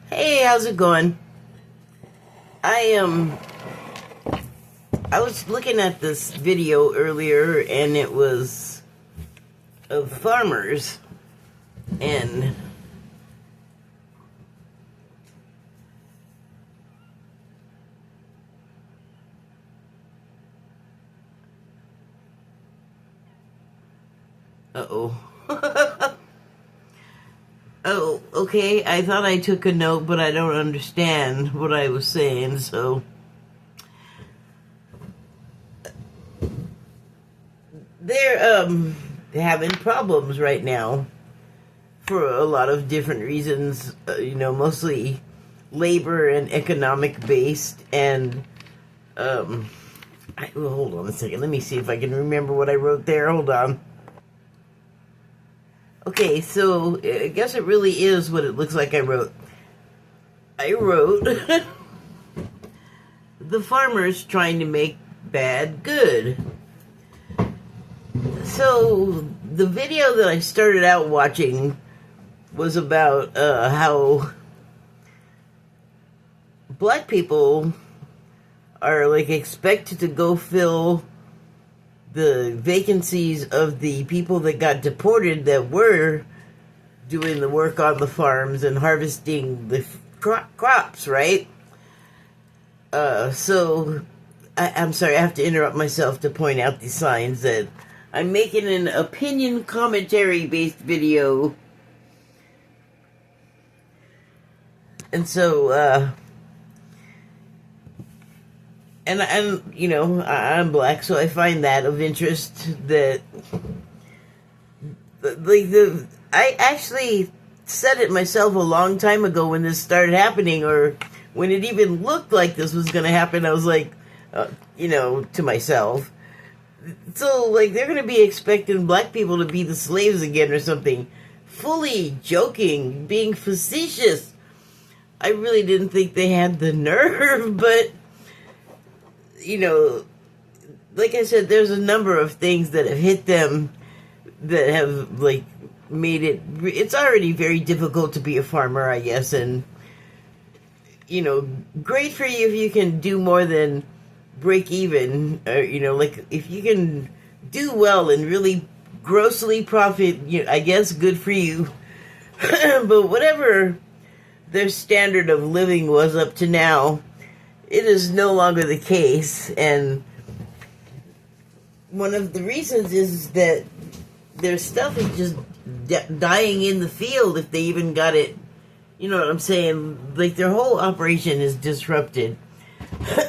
Hey, how's it going? I I was looking at this video earlier and it was of farmers and uh-oh. Oh, okay. I thought I took a note, but I don't understand what I was saying, so they're having problems right now for a lot of different reasons, mostly labor and economic based. And well, hold on a second. Let me see if I can remember what I wrote there. Hold on. Okay, so I guess it really is what it looks like I wrote. I wrote the farmers trying to make bad good. So the video that I started out watching was about how black people are like expected to go fill the vacancies of the people that got deported that were doing the work on the farms and harvesting the crops, right? So I'm sorry, I have to interrupt myself to point out these signs that I'm making an opinion commentary based video. And so, and I'm black, so I find that of interest. That I actually said it myself a long time ago when this started happening, or when it even looked like this was going to happen. I was like, to myself, so like they're going to be expecting black people to be the slaves again or something. Fully joking, being facetious. I really didn't think they had the nerve, but like I said, there's a number of things that have hit them that have, like, made it's already very difficult to be a farmer, I guess, and, great for you if you can do more than break even, like, if you can do well and really grossly profit, I guess good for you, but whatever their standard of living was up to now, it is no longer the case. And one of the reasons is that their stuff is just dying in the field if they even got it. You know what I'm saying? Like, their whole operation is disrupted.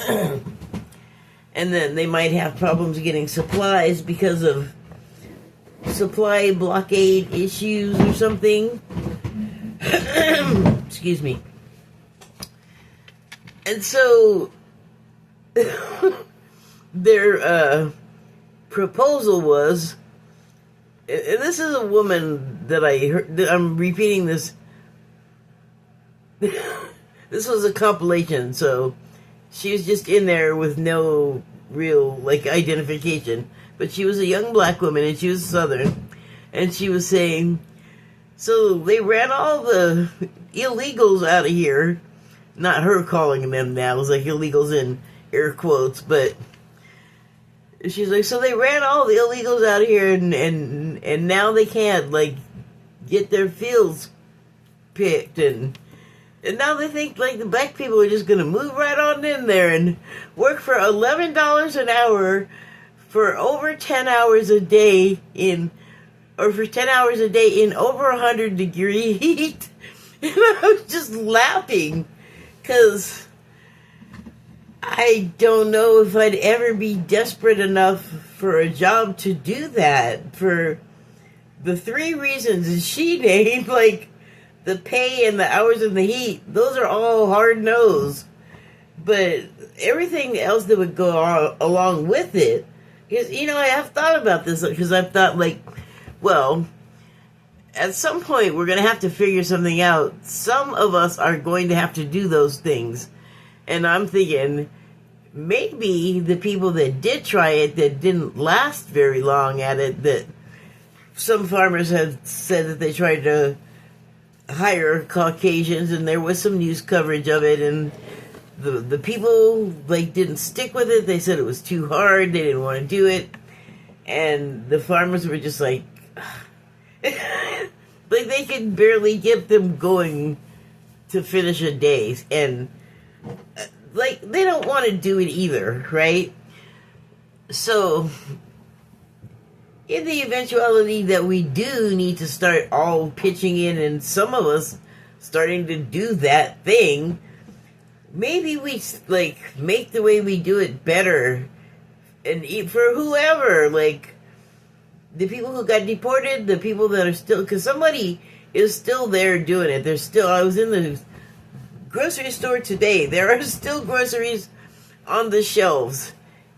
And then they might have problems getting supplies because of supply blockade issues or something. Excuse me. And so their proposal was, and this is a woman that I heard, I'm repeating this. This was a compilation, so she was just in there with no real, like, identification. But she was a young black woman, and she was Southern. And she was saying, so they ran all the illegals out of here. Not her calling them that. It was like illegals in air quotes, but she's like, so they ran all the illegals out of here, and now they can't, like, get their fields picked, and now they think, like, the black people are just gonna move right on in there and work for $11 an hour for over 10 hours a day for 10 hours a day in over 100-degree heat. And I was just laughing. Because I don't know if I'd ever be desperate enough for a job to do that. For the three reasons that she named, like the pay and the hours and the heat, those are all hard no's. But everything else that would go along with it, because, I have thought about this, because I've thought, like, well, at some point, we're going to have to figure something out. Some of us are going to have to do those things. And I'm thinking, maybe the people that did try it, that didn't last very long at it, that some farmers have said that they tried to hire Caucasians, and there was some news coverage of it, and the people like didn't stick with it. They said it was too hard. They didn't want to do it, and the farmers were just like, like they could barely get them going to finish a day, and like they don't want to do it either, right? So, in the eventuality that we do need to start all pitching in, and some of us starting to do that thing, maybe we like make the way we do it better, and for whoever, like the people who got deported, the people that are still, because somebody is still there doing it. There's still, I was in the grocery store today. There are still groceries on the shelves.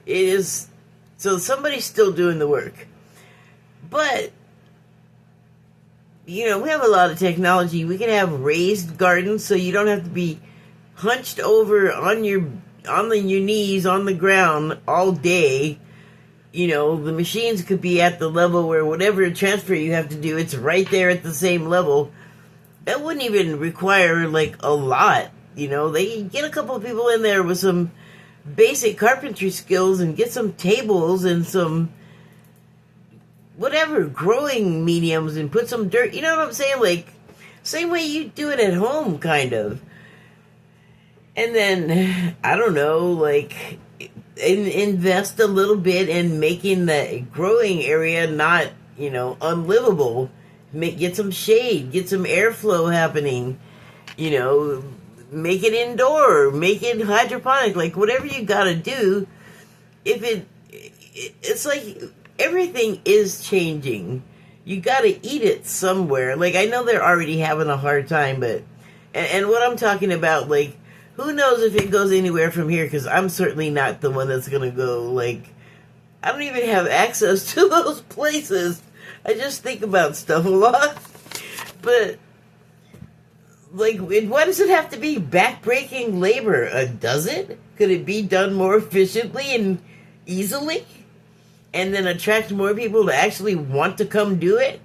It is, so somebody's still doing the work. But, you know, we have a lot of technology. We can have raised gardens, so you don't have to be hunched over on your knees on the ground all day. You know, the machines could be at the level where whatever transfer you have to do, it's right there at the same level. That wouldn't even require, like, a lot. You know, they get a couple of people in there with some basic carpentry skills and get some tables and some whatever, growing mediums, and put some dirt. You know what I'm saying? Like, same way you do it at home, kind of. And then, I don't know, like, invest a little bit in making the growing area not, you know, unlivable. Get some shade, get some airflow happening, you know, make it indoor, make it hydroponic, like whatever you gotta do. If it's like everything is changing. You gotta eat it somewhere. Like, I know they're already having a hard time, but, and what I'm talking about, like, who knows if it goes anywhere from here, because I'm certainly not the one that's gonna go, like, I don't even have access to those places. I just think about stuff a lot. But, like, why does it have to be backbreaking labor? Does it? Could it be done more efficiently and easily? And then attract more people to actually want to come do it?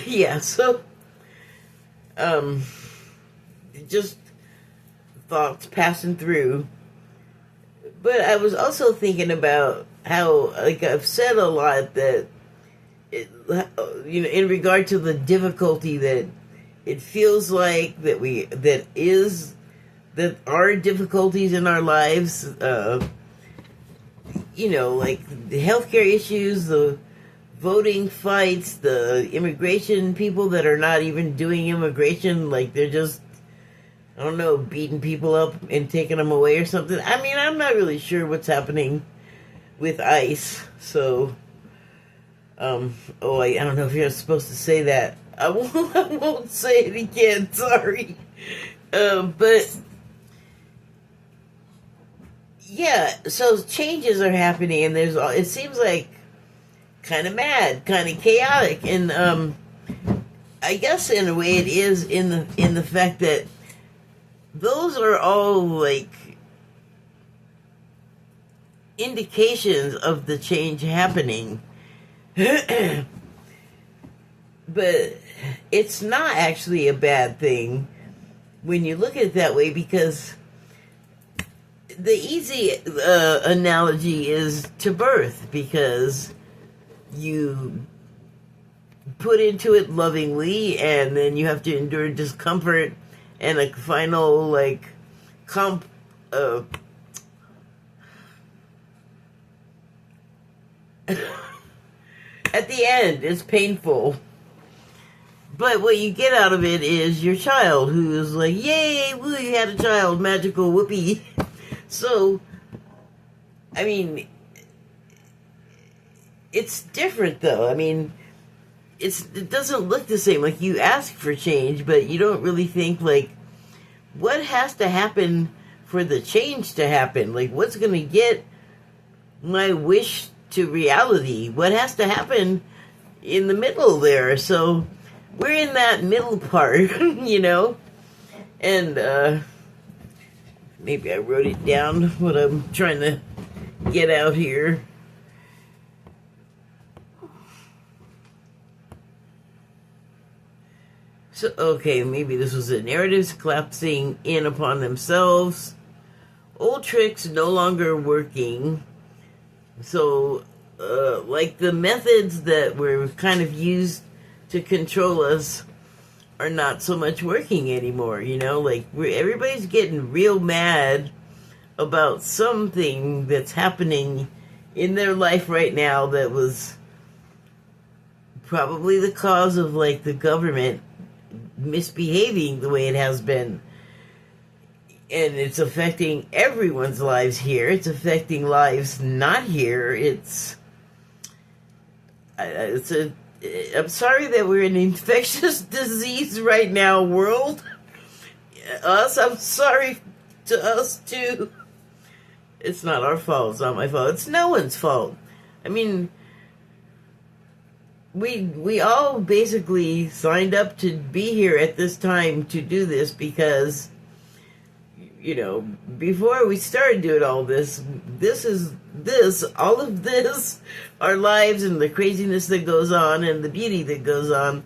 Yeah, so, just thoughts passing through. But I was also thinking about how, like I've said a lot, that you know, in regard to the difficulty that it feels like that are difficulties in our lives, you know, like the healthcare issues, the voting fights, the immigration people that are not even doing immigration, like they're just, I don't know, beating people up and taking them away or something. I mean, I'm not really sure what's happening with ICE, so, I don't know if you're supposed to say that. I won't say it again, sorry. But, yeah, so changes are happening, and it seems like kind of mad, kind of chaotic, and, I guess in a way it is in the fact that those are all, like, indications of the change happening. But it's not actually a bad thing when you look at it that way, because the easy analogy is to birth, because you put into it lovingly, and then you have to endure discomfort and a final, like, at the end, it's painful. But what you get out of it is your child, who is like, yay, woo, you had a child, magical, whoopee. So, I mean, it's different, though. I mean, it doesn't look the same. Like, you ask for change, but you don't really think, like, what has to happen for the change to happen? Like, what's going to get my wish to reality? What has to happen in the middle there? So, we're in that middle part, you know? And, maybe I wrote it down, what I'm trying to get out here. So, okay, maybe this was it. Narratives collapsing in upon themselves. Old tricks no longer working. So, like the methods that were kind of used to control us are not so much working anymore, you know? Like, everybody's getting real mad about something that's happening in their life right now that was probably the cause of, like, the government misbehaving the way it has been. And it's affecting everyone's lives here. It's affecting lives not here. I'm sorry that we're in an infectious disease right now, world. I'm sorry to us too. It's not our fault. It's not my fault. It's no one's fault. I mean, we all basically signed up to be here at this time to do this because, you know, before we started doing all this, all of this, our lives and the craziness that goes on and the beauty that goes on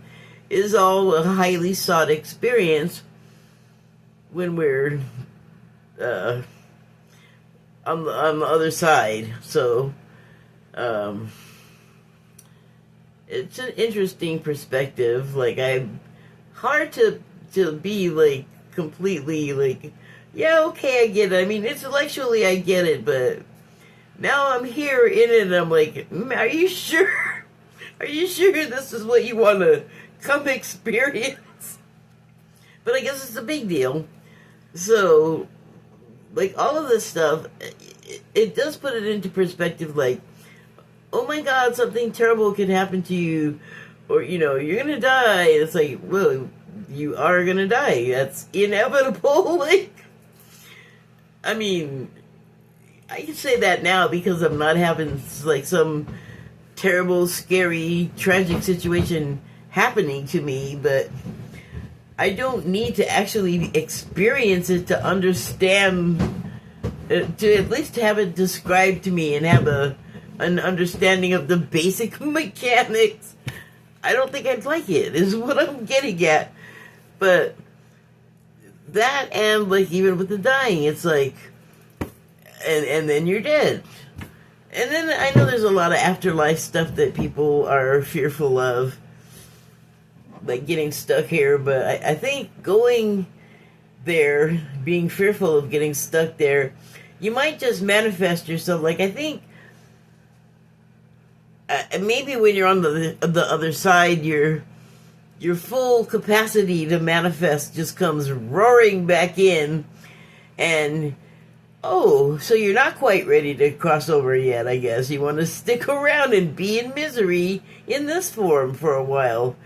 is all a highly sought experience when we're on the other side. So, it's an interesting perspective. Like, I'm hard to be, like, completely, like, yeah, okay, I get it. I mean, intellectually, I get it, but now I'm here in it, and I'm like, are you sure? Are you sure this is what you want to come experience? But I guess it's a big deal. So, like, all of this stuff, it does put it into perspective, like, oh my God, something terrible could happen to you, or, you know, you're gonna die. And it's like, well, you are gonna die. That's inevitable. Like, I mean, I can say that now because I'm not having, like, some terrible, scary, tragic situation happening to me, but I don't need to actually experience it to understand, to at least have it described to me and have an understanding of the basic mechanics. I don't think I'd like it, is what I'm getting at. But that, and, like, even with the dying, it's like, and then you're dead. And then I know there's a lot of afterlife stuff that people are fearful of, like getting stuck here, but I think going there, being fearful of getting stuck there, you might just manifest yourself. Like, I think maybe when you're on the other side, your full capacity to manifest just comes roaring back in, and oh, so you're not quite ready to cross over yet, I guess. You want to stick around and be in misery in this form for a while.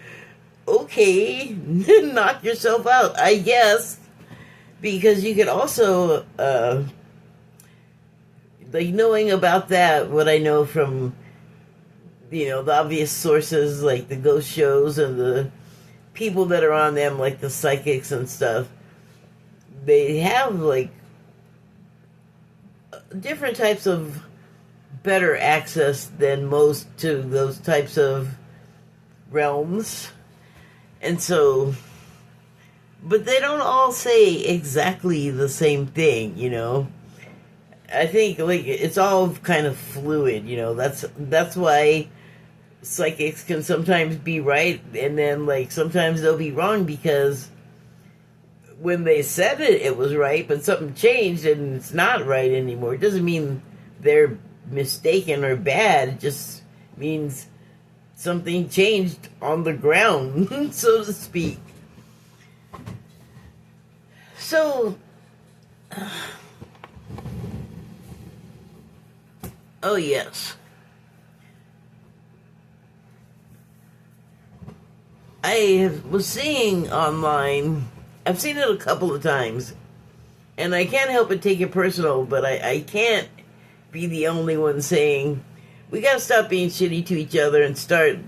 Okay, knock yourself out, I guess. Because you could also, like, knowing about that, what I know from, you know, the obvious sources, like the ghost shows and the people that are on them, like the psychics and stuff, they have, like, different types of better access than most to those types of realms. And so, but they don't all say exactly the same thing, you know. I think, like, it's all kind of fluid, you know. That's why psychics can sometimes be right, and then, like, sometimes they'll be wrong, because when they said it was right, but something changed and it's not right anymore. It doesn't mean they're mistaken or bad. It just means something changed on the ground, so to speak. So, oh yes. I was seeing online, I've seen it a couple of times, and I can't help but take it personal, but I can't be the only one saying, we gotta stop being shitty to each other and start,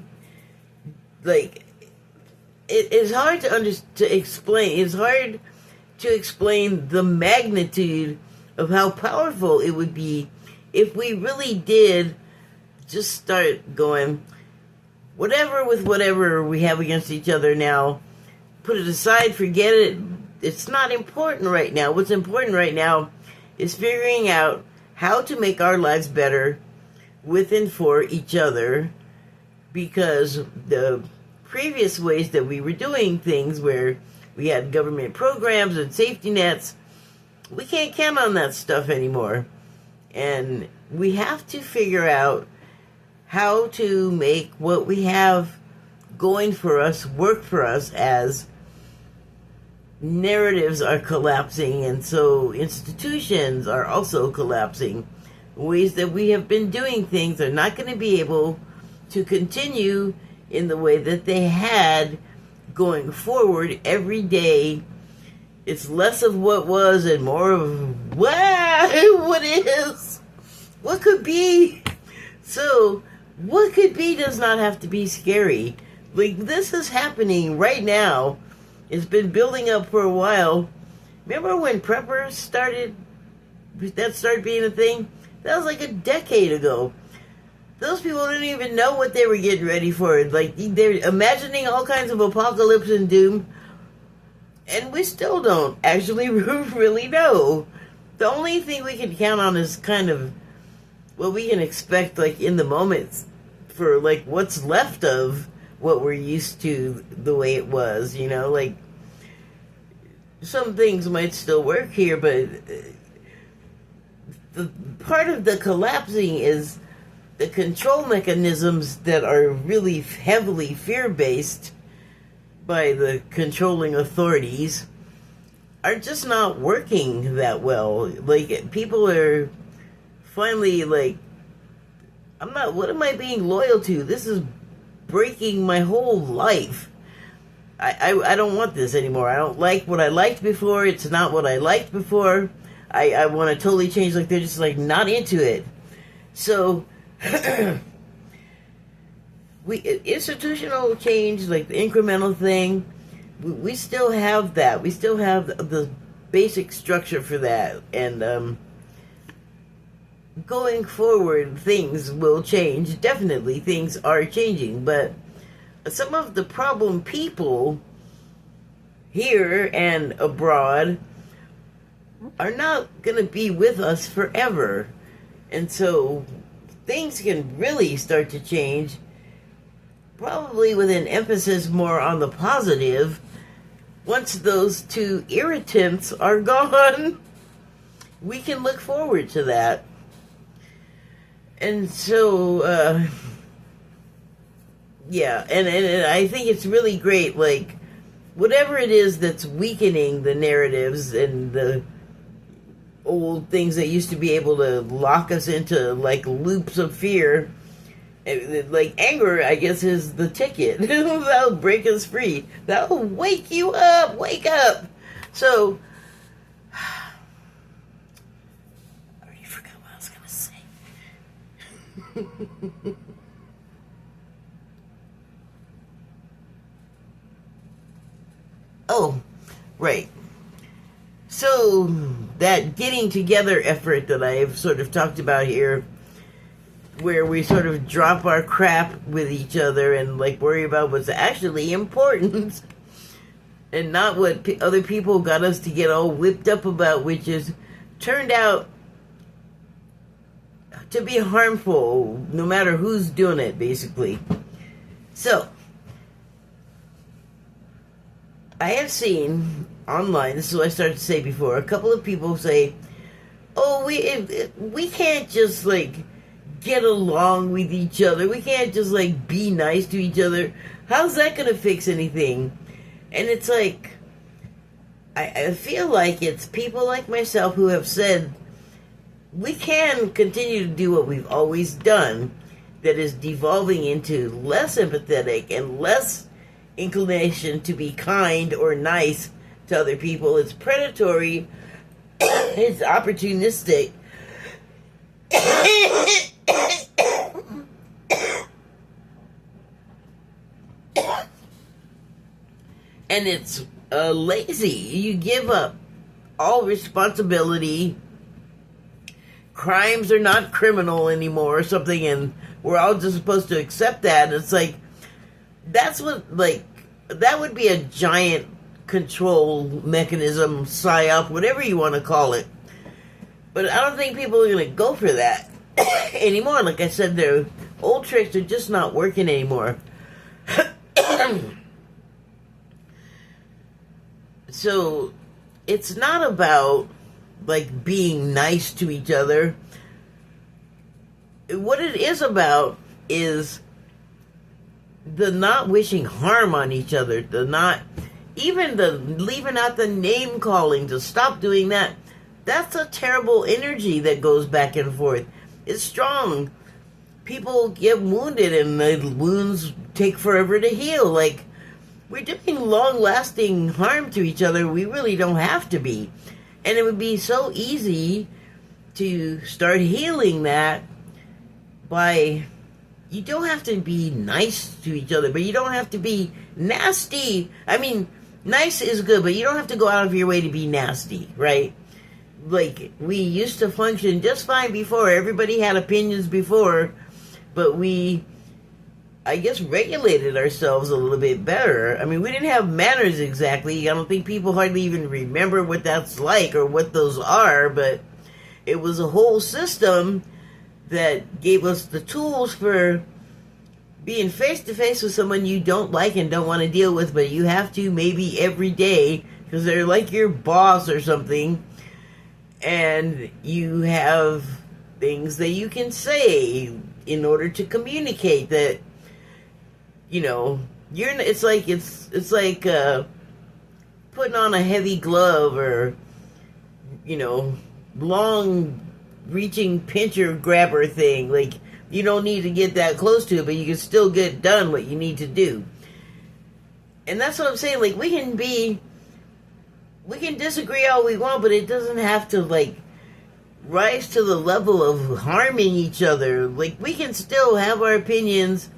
like, it's hard to explain. It's hard to explain the magnitude of how powerful it would be if we really did just start going, whatever we have against each other now, put it aside, forget it. It's not important right now. What's important right now is figuring out how to make our lives better with and for each other, because the previous ways that we were doing things, where we had government programs and safety nets, we can't count on that stuff anymore. And we have to figure out how to make what we have going for us work for us, as narratives are collapsing, and so institutions are also collapsing. Ways that we have been doing things are not going to be able to continue in the way that they had going forward every day. It's less of what was and more of what is, what could be. So what could be does not have to be scary. Like, this is happening right now. It's been building up for a while. Remember when preppers started being a thing? That was like a decade ago. Those people didn't even know what they were getting ready for. Like, they're imagining all kinds of apocalypse and doom, and we still don't actually really know. The only thing we can count on is kind of what we can expect, like, in the moments, for, like, what's left of what we're used to the way it was, you know? Like, some things might still work here, but the part of the collapsing is the control mechanisms that are really heavily fear-based by the controlling authorities are just not working that well. Like, people are finally like, what am I being loyal to? This is breaking my whole life. I don't want this anymore. I don't like what I liked before. It's not what I liked before. I want to totally change. Like, they're just like not into it. So institutional change, like the incremental thing, we still have that. We still have the basic structure for that. And going forward, things will change. Definitely, things are changing. But some of the problem people here and abroad are not going to be with us forever. And so things can really start to change, probably with an emphasis more on the positive, once those two irritants are gone. We can look forward to that. And so, yeah, and I think it's really great, like, whatever it is that's weakening the narratives and the old things that used to be able to lock us into, like, loops of fear, like, anger, I guess, is the ticket. That'll break us free. That'll wake you up. Wake up. So, I already forgot what I was going to say. Oh, right. So, that getting together effort that I've sort of talked about here, where we sort of drop our crap with each other and, like, worry about what's actually important and not what other people got us to get all whipped up about, which is turned out to be harmful no matter who's doing it, basically. So, I have seen online, this is what I started to say before, a couple of people say, oh, we can't just, like, get along with each other. We can't just, like, be nice to each other. How's that going to fix anything? And it's like, I feel like it's people like myself who have said, we can continue to do what we've always done, that is devolving into less empathetic and less inclination to be kind or nice to other people. It's predatory. It's opportunistic. And it's lazy. You give up all responsibility. Crimes are not criminal anymore or something, and we're all just supposed to accept that. It's like, that's what, like, that would be a giant control mechanism, psyop, whatever you want to call it. But I don't think people are going to go for that anymore. Like I said, their old tricks are just not working anymore. So it's not about like being nice to each other. What it is about is the not wishing harm on each other, the not, even the leaving out the name calling, to stop doing that. That's a terrible energy that goes back and forth. It's strong. People get wounded and the wounds take forever to heal. Like, we're doing long-lasting harm to each other. We really don't have to be. And it would be so easy to start healing that by, you don't have to be nice to each other, but you don't have to be nasty. I mean, nice is good, but you don't have to go out of your way to be nasty, right? Like, we used to function just fine before. Everybody had opinions before, but we, I guess, regulated ourselves a little bit better. I mean, we didn't have manners exactly. I don't think people hardly even remember what that's like or what those are, but it was a whole system that gave us the tools for being face-to-face with someone you don't like and don't want to deal with, but you have to maybe every day because they're like your boss or something, and you have things that you can say in order to communicate that, you know, it's like putting on a heavy glove or, you know, long reaching pincher grabber thing. Like, you don't need to get that close to it, but you can still get done what you need to do. And that's what I'm saying. Like, we can disagree all we want, but it doesn't have to, like, rise to the level of harming each other. Like, we can still have our opinions,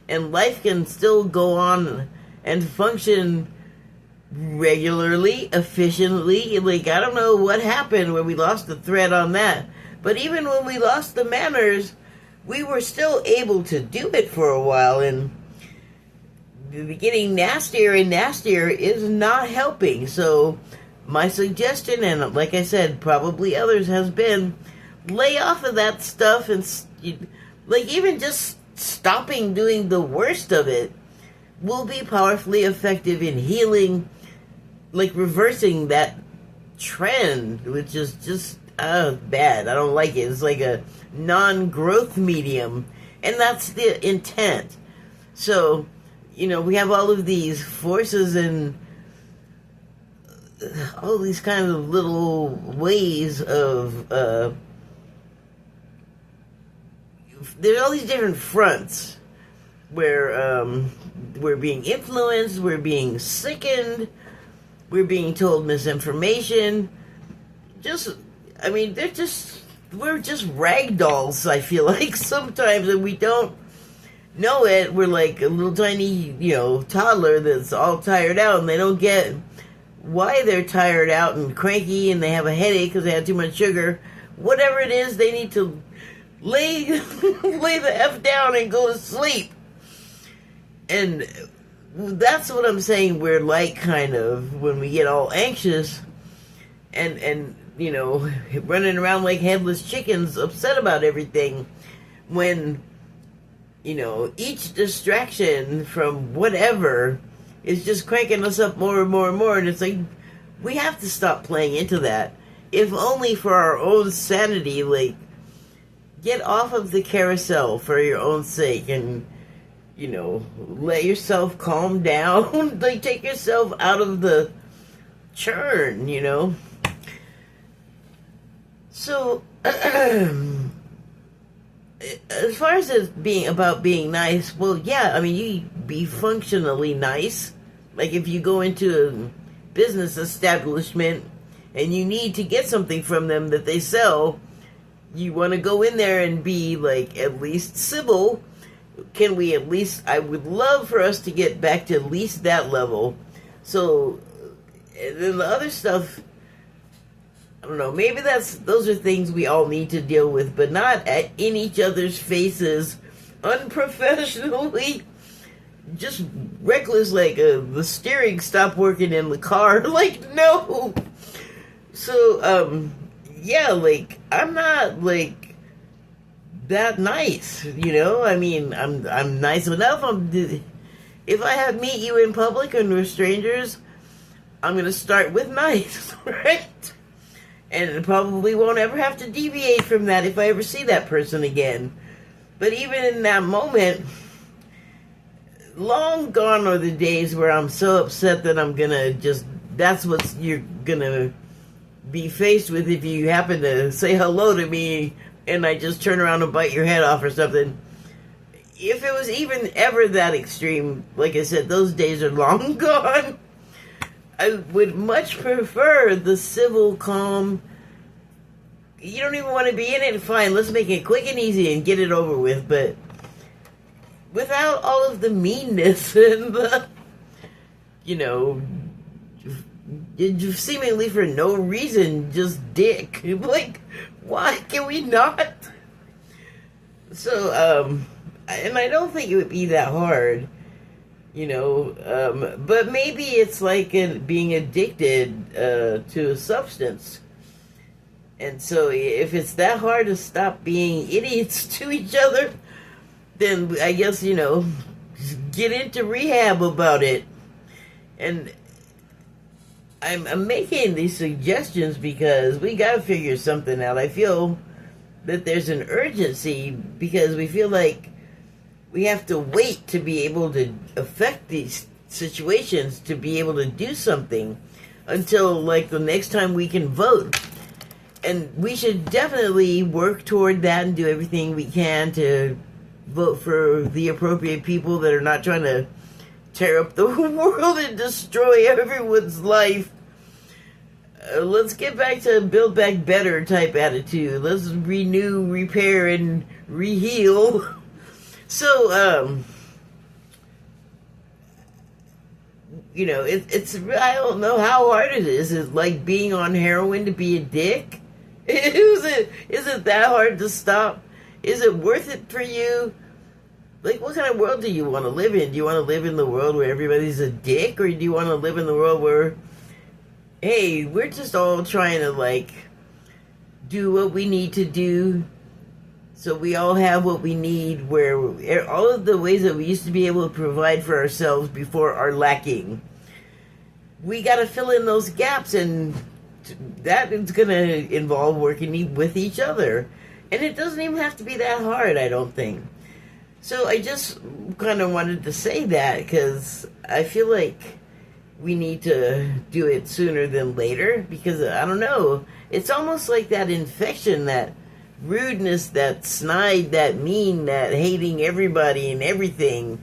and life can still go on and function regularly, efficiently. Like, I don't know what happened when we lost the thread on that. But even when we lost the manners, we were still able to do it for a while, and getting nastier and nastier is not helping. So my suggestion, and like I said, probably others, has been lay off of that stuff and, like, even just stopping doing the worst of it will be powerfully effective in healing, like reversing that trend, which is just bad. I don't like it. It's like a non-growth medium, and that's the intent. So, you know, we have all of these forces and all these kind of little ways of there's all these different fronts where we're being influenced, we're being sickened, we're being told misinformation. We're just rag dolls, I feel like, sometimes, and we don't know it. We're like a little tiny, you know, toddler that's all tired out, and they don't get why they're tired out and cranky, and they have a headache because they had too much sugar. Whatever it is, they need to lay the F down and go to sleep. And that's what I'm saying we're like, kind of, when we get all anxious and you know, running around like headless chickens, upset about everything, when, you know, each distraction from whatever is just cranking us up more and more and more. And it's like, we have to stop playing into that, if only for our own sanity. Like, get off of the carousel for your own sake, and, you know, let yourself calm down. Like, take yourself out of the churn, you know. So, as far as it being about being nice, well, yeah, I mean, you be functionally nice. Like, if you go into a business establishment and you need to get something from them that they sell, you want to go in there and be, like, at least civil. Can we at least, I would love for us to get back to at least that level. So, and then the other stuff, I don't know, maybe those are things we all need to deal with, but not in each other's faces, unprofessionally. Just reckless, like the steering stopped working in the car. Like, no. So, yeah, like, I'm not, like, that nice, you know? I mean, I'm nice enough. If I meet you in public and we're strangers, I'm going to start with nice, right? And probably won't ever have to deviate from that if I ever see that person again. But even in that moment, long gone are the days where I'm so upset that I'm going to just, that's what you're going to be faced with if you happen to say hello to me and I just turn around and bite your head off or something. If it was even ever that extreme, like I said, those days are long gone. I would much prefer the civil, calm, you don't even want to be in it, fine, let's make it quick and easy and get it over with, but without all of the meanness and the, you know, seemingly for no reason, just dick. Like, why can we not? So, and I don't think it would be that hard, you know, but maybe it's like being addicted to a substance. And so if it's that hard to stop being idiots to each other, then I guess, you know, get into rehab about it. And I'm making these suggestions because we gotta figure something out. I feel that there's an urgency because we feel like we have to wait to be able to affect these situations, to be able to do something until like the next time we can vote. And we should definitely work toward that and do everything we can to vote for the appropriate people that are not trying to tear up the world and destroy everyone's life. Let's get back to Build Back Better type attitude. Let's renew, repair, and reheal. So, you know, it's I don't know how hard it is. It's like being on heroin to be a dick. Is it that hard to stop? Is it worth it for you? Like, what kind of world do you want to live in? Do you want to live in the world where everybody's a dick? Or do you want to live in the world where, hey, we're just all trying to, like, do what we need to do so we all have what we need, where all of the ways that we used to be able to provide for ourselves before are lacking. We got to fill in those gaps, and that is going to involve working with each other. And it doesn't even have to be that hard, I don't think. So I just kind of wanted to say that because I feel like we need to do it sooner than later because, I don't know, it's almost like that infection, that rudeness, that snide, that mean, that hating everybody and everything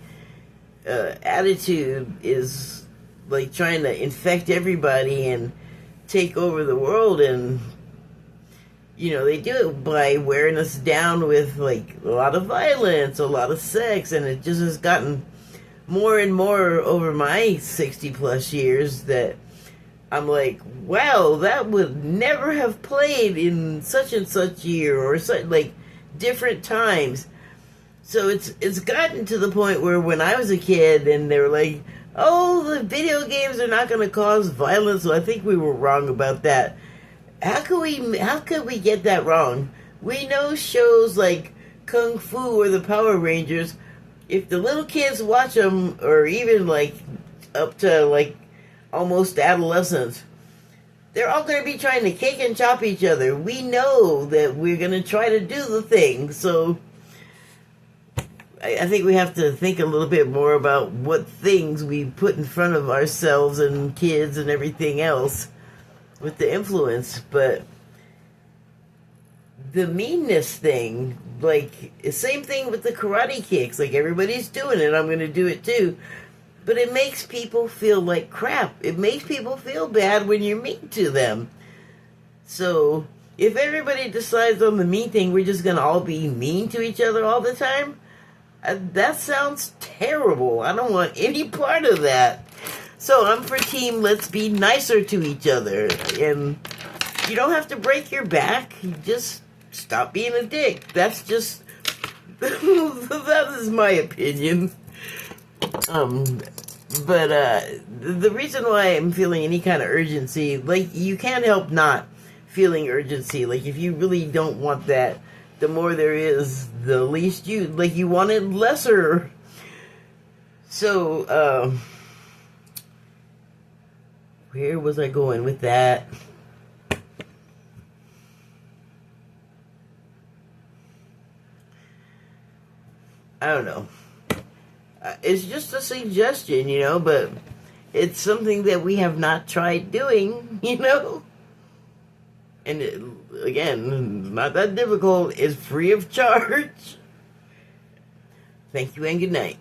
attitude is like trying to infect everybody and take over the world. And you know, they do it by wearing us down with like a lot of violence, a lot of sex, and it just has gotten more and more over my 60 plus years that I'm like, wow, that would never have played in such and such year or such, like different times. So it's gotten to the point where when I was a kid and they were like, oh, the video games are not going to cause violence, so I think we were wrong about that. How could we get that wrong? We know shows like Kung Fu or the Power Rangers, if the little kids watch them, or even like up to like almost adolescence, they're all going to be trying to kick and chop each other. We know that we're going to try to do the thing, so I think we have to think a little bit more about what things we put in front of ourselves and kids and everything else with the influence. But the meanness thing, like, same thing with the karate kicks. Like, everybody's doing it, I'm going to do it too. But it makes people feel like crap. It makes people feel bad when you're mean to them. So, if everybody decides on the mean thing, we're just going to all be mean to each other all the time, that sounds terrible. I don't want any part of that. So, I'm for team, let's be nicer to each other. And you don't have to break your back. You just stop being a dick. That's just... that is my opinion. But the reason why I'm feeling any kind of urgency, like, you can't help not feeling urgency. Like, if you really don't want that, the more there is, the least you want it lesser. So, where was I going with that? I don't know. It's just a suggestion, but it's something that we have not tried doing, And again, not that difficult. It's free of charge. Thank you and good night.